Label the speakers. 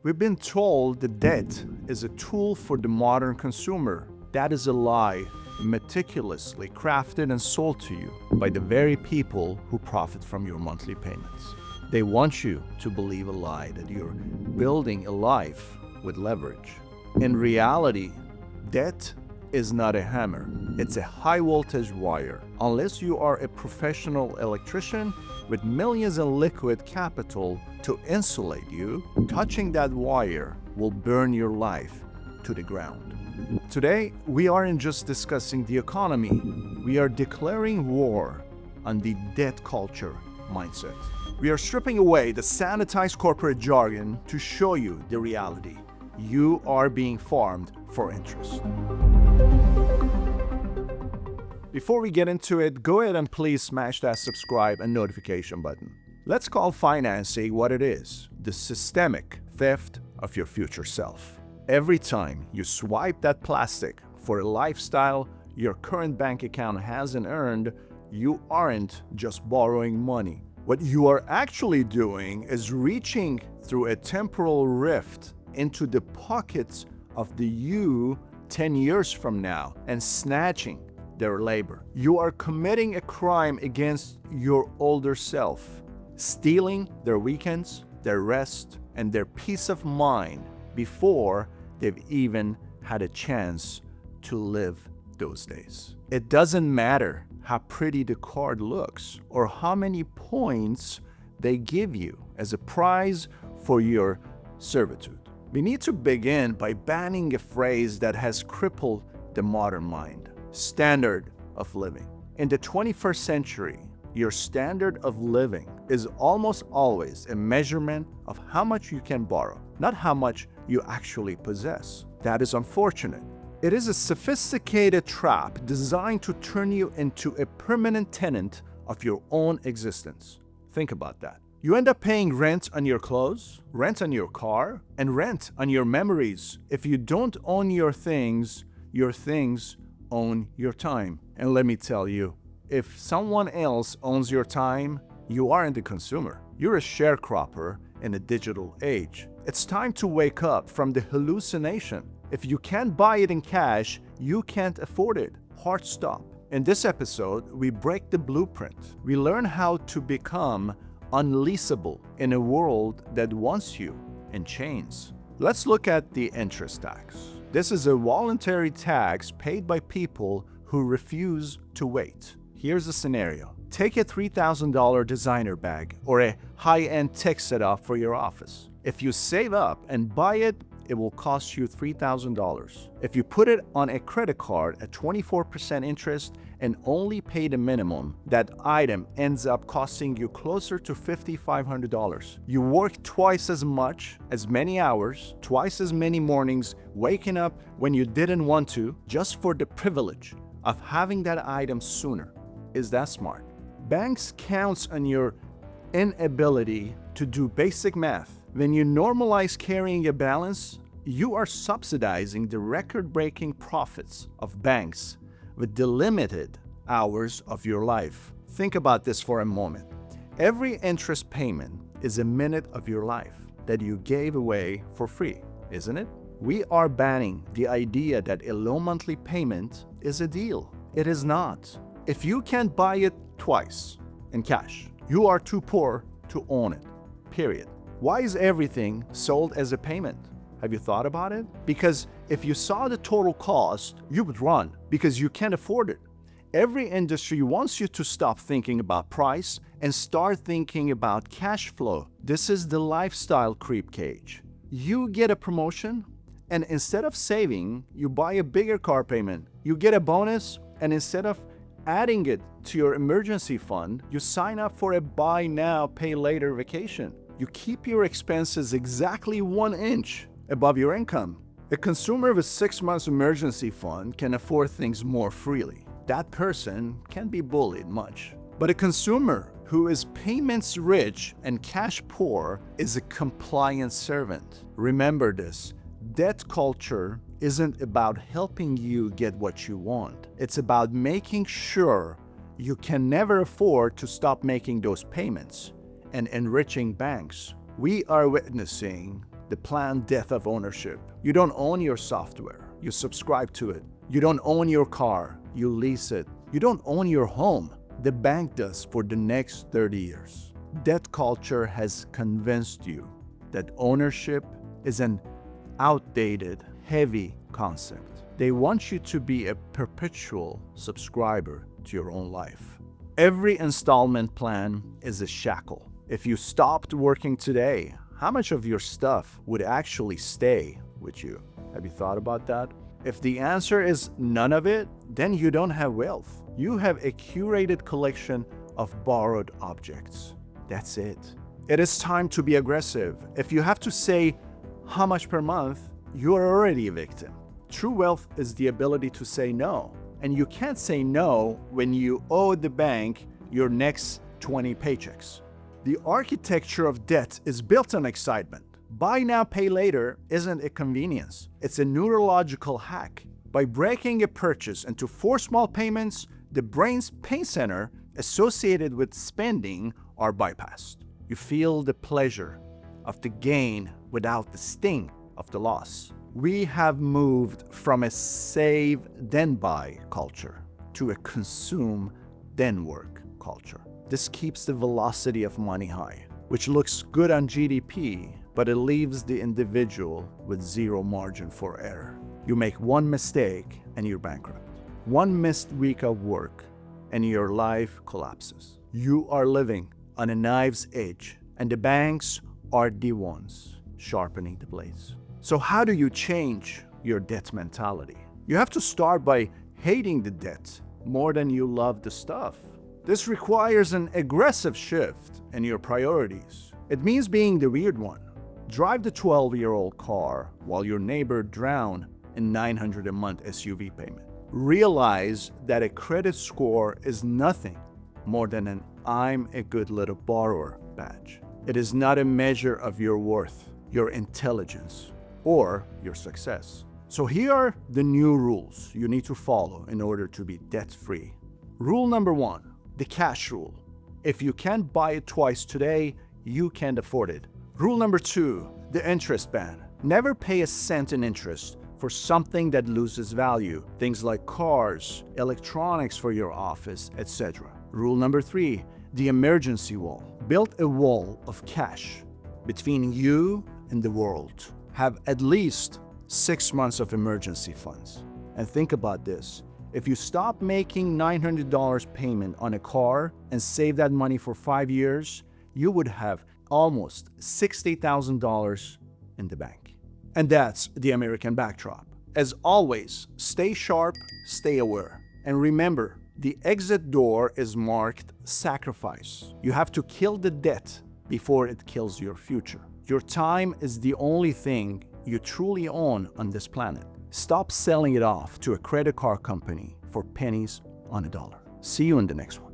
Speaker 1: We've been told that debt is a tool for the modern consumer. That is a lie, meticulously crafted and sold to you by the very people who profit from your monthly payments. They want you to believe a lie that you're building a life with leverage. In reality, debt is not a hammer. It's a high voltage wire. Unless you are a professional electrician with millions in liquid capital to insulate you, touching that wire will burn your life to the ground. Today, we aren't just discussing the economy. We are declaring war on the debt culture mindset. We are stripping away the sanitized corporate jargon to show you the reality. You are being farmed for interest. Before we get into it, go ahead and please smash that subscribe and notification button. Let's call financing what it is: the systemic theft of your future self. Every time you swipe that plastic for a lifestyle your current bank account hasn't earned, you aren't just borrowing money. What you are actually doing is reaching through a temporal rift into the pockets of the you 10 years from now and snatching their labor. You are committing a crime against your older self, stealing their weekends, their rest, and their peace of mind before they've even had a chance to live those days. It doesn't matter how pretty the card looks or how many points they give you as a prize for your servitude. We need to begin by banning a phrase that has crippled the modern mind: standard of living. In the 21st century, your standard of living is almost always a measurement of how much you can borrow, not how much you actually possess. That is unfortunate. It is a sophisticated trap designed to turn you into a permanent tenant of your own existence. Think about that. You end up paying rent on your clothes, rent on your car, and rent on your memories. If you don't own your things own your time. And let me tell you, if someone else owns your time, you aren't a consumer. You're a sharecropper in a digital age. It's time to wake up from the hallucination. If you can't buy it in cash, you can't afford it. Hard stop. In this episode, we break the blueprint. We learn how to become unleasable in a world that wants you in chains. Let's look at the interest tax. This is a voluntary tax paid by people who refuse to wait. Here's a scenario. Take a $3,000 designer bag or a high-end tech setup for your office. If you save up and buy it, it will cost you $3,000. If you put it on a credit card at 24% interest and only pay the minimum, that item ends up costing you closer to $5,500. You work twice as much, as many hours, twice as many mornings, waking up when you didn't want to, just for the privilege of having that item sooner. Is that smart? Banks counts on your inability to do basic math. When you normalize carrying a balance, you are subsidizing the record-breaking profits of banks with the limited hours of your life. Think about this for a moment. Every interest payment is a minute of your life that you gave away for free, isn't it? We are banning the idea that a low monthly payment is a deal. It is not. If you can't buy it twice in cash, you are too poor to own it, period. Why is everything sold as a payment? Have you thought about it? Because if you saw the total cost, you would run because you can't afford it. Every industry wants you to stop thinking about price and start thinking about cash flow. This is the lifestyle creep cage. You get a promotion, and instead of saving, you buy a bigger car payment. You get a bonus, and instead of adding it to your emergency fund, you sign up for a buy now, pay later vacation. You keep your expenses exactly 1 inch above your income. A consumer with 6 months emergency fund can afford things more freely. That person can't be bullied much. But a consumer who is payments rich and cash poor is a compliant servant. Remember this: debt culture isn't about helping you get what you want. It's about making sure you can never afford to stop making those payments and enriching banks. We are witnessing the planned death of ownership. You don't own your software, you subscribe to it. You don't own your car, you lease it. You don't own your home, the bank does for the next 30 years. Debt culture has convinced you that ownership is an outdated, heavy concept. They want you to be a perpetual subscriber to your own life. Every installment plan is a shackle. If you stopped working today, how much of your stuff would actually stay with you? Have you thought about that? If the answer is none of it, then you don't have wealth. You have a curated collection of borrowed objects. That's it. It is time to be aggressive. If you have to say how much per month, you are already a victim. True wealth is the ability to say no. And you can't say no when you owe the bank your next 20 paychecks. The architecture of debt is built on excitement. Buy now, pay later isn't a convenience. It's a neurological hack. By breaking a purchase into 4 small payments, the brain's pain center associated with spending are bypassed. You feel the pleasure of the gain without the sting of the loss. We have moved from a save then buy culture to a consume then work culture. This keeps the velocity of money high, which looks good on GDP, but it leaves the individual with zero margin for error. You make one mistake and you're bankrupt. One missed week of work and your life collapses. You are living on a knife's edge, and the banks are the ones sharpening the blades. So how do you change your debt mentality? You have to start by hating the debt more than you love the stuff. This requires an aggressive shift in your priorities. It means being the weird one. Drive the 12-year-old car while your neighbor drowned in $900 a month SUV payment. Realize that a credit score is nothing more than an I'm a good little borrower badge. It is not a measure of your worth, your intelligence, or your success. So here are the new rules you need to follow in order to be debt-free. Rule number 1, the cash rule. If you can't buy it twice today, you can't afford it. Rule number 2, the interest ban. Never pay a cent in interest for something that loses value, things like cars, electronics for your office, etc. Rule number 3, the emergency wall. Build a wall of cash between you and the world. Have at least 6 months of emergency funds. And think about this. If you stop making $900 payment on a car and save that money for 5 years, you would have almost $60,000 in the bank. And that's the American backdrop. As always, stay sharp, stay aware. And remember, the exit door is marked sacrifice. You have to kill the debt before it kills your future. Your time is the only thing you truly own on this planet. Stop selling it off to a credit card company for pennies on a dollar. See you in the next one.